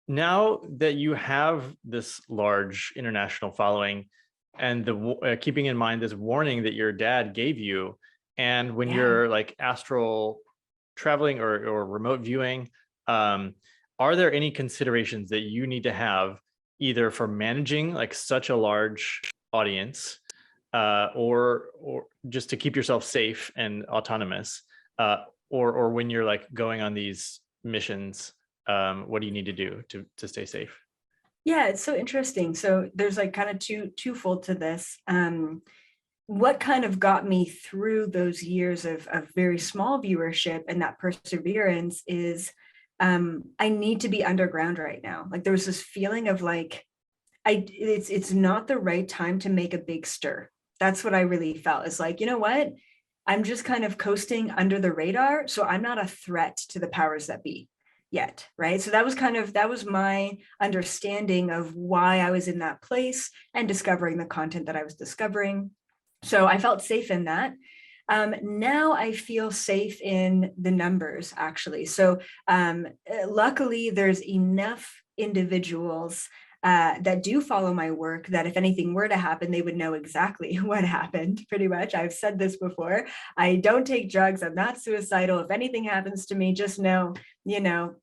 Now that you have this large international following, and keeping in mind this warning that your dad gave you, and when Yeah. you're like astral traveling or remote viewing, um, are there any considerations that you need to have either for managing like such a large audience, or just to keep yourself safe and autonomous, or when you're like going on these missions, what do you need to do to stay safe? Yeah, it's so interesting. So there's like kind of twofold to this. What kind of got me through those years of very small viewership and that perseverance is I need to be underground right now. Like there was this feeling of like it's not the right time to make a big stir. That's what I really felt. It's like, you know what? I'm just kind of coasting under the radar, so I'm not a threat to the powers that be yet, right? So that was my understanding of why I was in that place and discovering the content that I was discovering. So I felt safe in that. Now I feel safe in the numbers, actually. So luckily, there's enough individuals that do follow my work that if anything were to happen, they would know exactly what happened, pretty much. I've said this before. I don't take drugs. I'm not suicidal. If anything happens to me, just know, you know,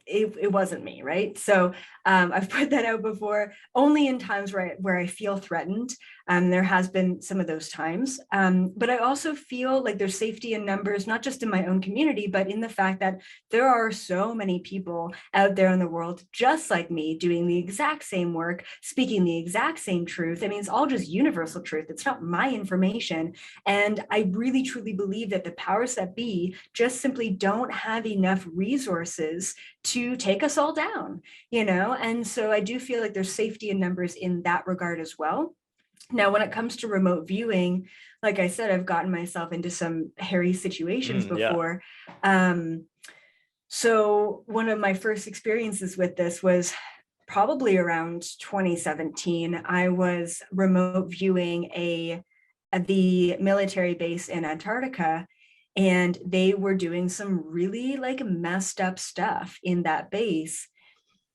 it wasn't me, right? So I've put that out before, only in times where I feel threatened. There has been some of those times, but I also feel like there's safety in numbers, not just in my own community, but in the fact that there are so many people out there in the world just like me, doing the exact same work, speaking the exact same truth. I mean, it's all just universal truth. It's not my information. And I really, truly believe that the powers that be just simply don't have enough resources to take us all down, you know? And so I do feel like there's safety in numbers in that regard as well. Now, when it comes to remote viewing, like I said, I've gotten myself into some hairy situations Yeah. before. So one of my first experiences with this was probably around 2017. I was remote viewing the military base in Antarctica, and they were doing some really like messed up stuff in that base.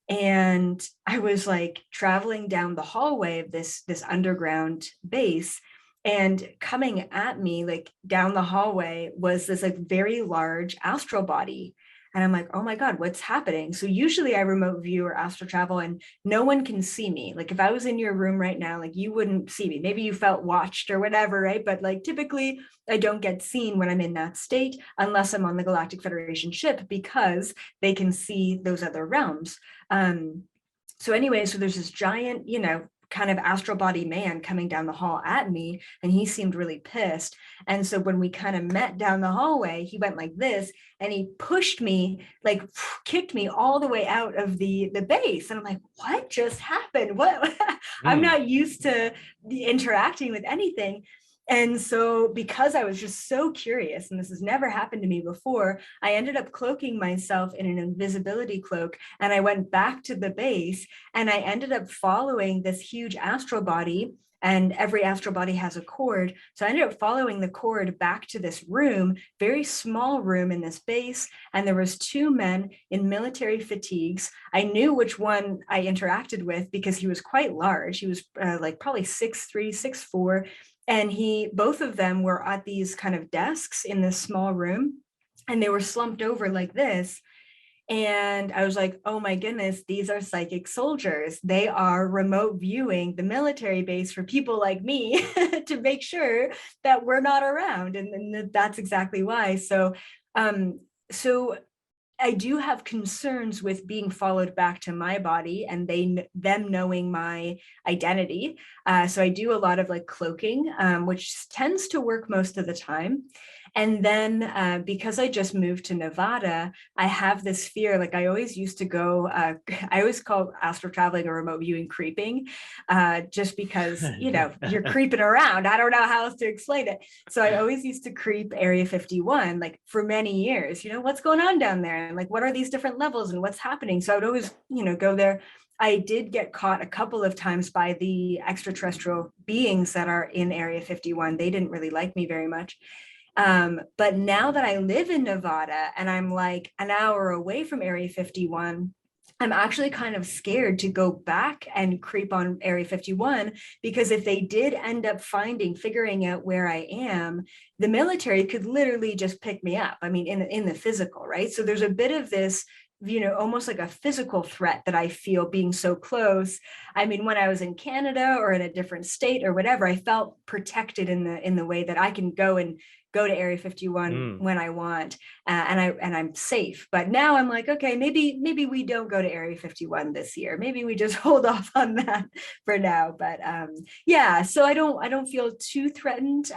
And I was like traveling down the hallway of this underground base, and coming at me like down the hallway was this like very large astral body. And I'm like, oh my God, what's happening? So usually I remote view or astral travel and no one can see me. Like if I was in your room right now, like you wouldn't see me. Maybe you felt watched or whatever, right? But like typically I don't get seen when I'm in that state unless I'm on the Galactic Federation ship, because they can see those other realms. Um, so anyway, so there's this giant, you know, kind of astral body man coming down the hall at me, and he seemed really pissed. And so when we kind of met down the hallway, he went like this and he pushed me, like kicked me all the way out of the base. And I'm like, what just happened? What? I'm Mm. not used to interacting with anything. And so because I was just so curious, and this has never happened to me before, I ended up cloaking myself in an invisibility cloak, and I went back to the base, and I ended up following this huge astral body, and every astral body has a cord. So I ended up following the cord back to this room, very small room in this base. And there was two men in military fatigues. I knew which one I interacted with because he was quite large. He was like probably 6'3", 6'4". And both of them were at these kind of desks in this small room, and they were slumped over like this. And I was like, oh my goodness, these are psychic soldiers. They are remote viewing the military base for people like me to make sure that we're not around. And that's exactly why. So I do have concerns with being followed back to my body and them knowing my identity. So I do a lot of like cloaking, which tends to work most of the time. And then because I just moved to Nevada, I have this fear. Like I always used to go, I always call astral traveling or remote viewing creeping, just because, you know, you're creeping around. I don't know how else to explain it. So I always used to creep Area 51, like for many years, you know, what's going on down there? And like, what are these different levels and what's happening? So I would always, you know, go there. I did get caught a couple of times by the extraterrestrial beings that are in Area 51. They didn't really like me very much. But now that I live in Nevada and I'm like an hour away from Area 51, I'm actually kind of scared to go back and creep on Area 51, because if they did end up figuring out where I am, the military could literally just pick me up. I mean, in the physical, right? So there's a bit of this, almost like a physical threat that I feel being so close. I mean, when I was in Canada or in a different state or whatever, I felt protected in the way that I can go to Area 51 when I want, and I'm safe. But now I'm like, okay, maybe we don't go to Area 51 this year. Maybe we just hold off on that for now. But yeah, so I don't feel too threatened.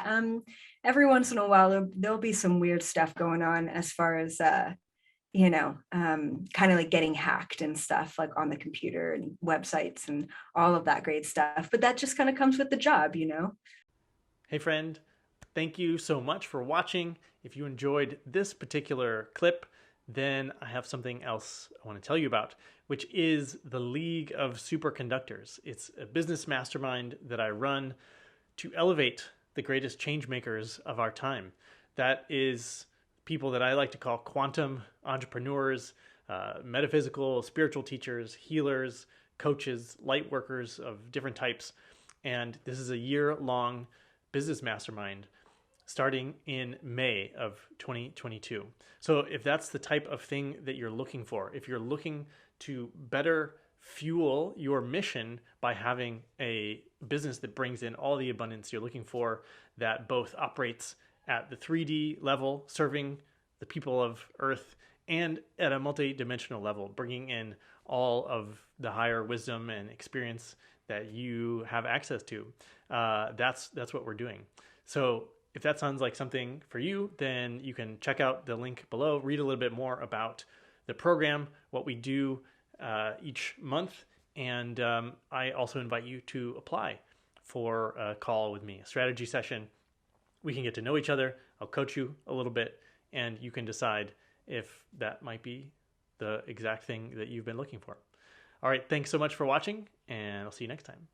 Every once in a while, there'll be some weird stuff going on as far as kind of like getting hacked and stuff, like on the computer and websites and all of that great stuff. But that just kind of comes with the job. Hey friend, thank you so much for watching. If you enjoyed this particular clip, then I have something else I want to tell you about, which is the League of Superconductors. It's a business mastermind that I run to elevate the greatest change makers of our time. That is people that I like to call quantum entrepreneurs, metaphysical, spiritual teachers, healers, coaches, light workers of different types. And this is a year-long business mastermind starting in May of 2022. So if that's the type of thing that you're looking for, if you're looking to better fuel your mission by having a business that brings in all the abundance you're looking for, that both operates at the 3D level, serving the people of Earth, and at a multi-dimensional level, bringing in all of the higher wisdom and experience that you have access to. That's what we're doing. So if that sounds like something for you, then you can check out the link below, read a little bit more about the program, what we do each month, and I also invite you to apply for a call with me, a strategy session. We can get to know each other. I'll coach you a little bit, and you can decide if that might be the exact thing that you've been looking for. All right, thanks so much for watching, and I'll see you next time.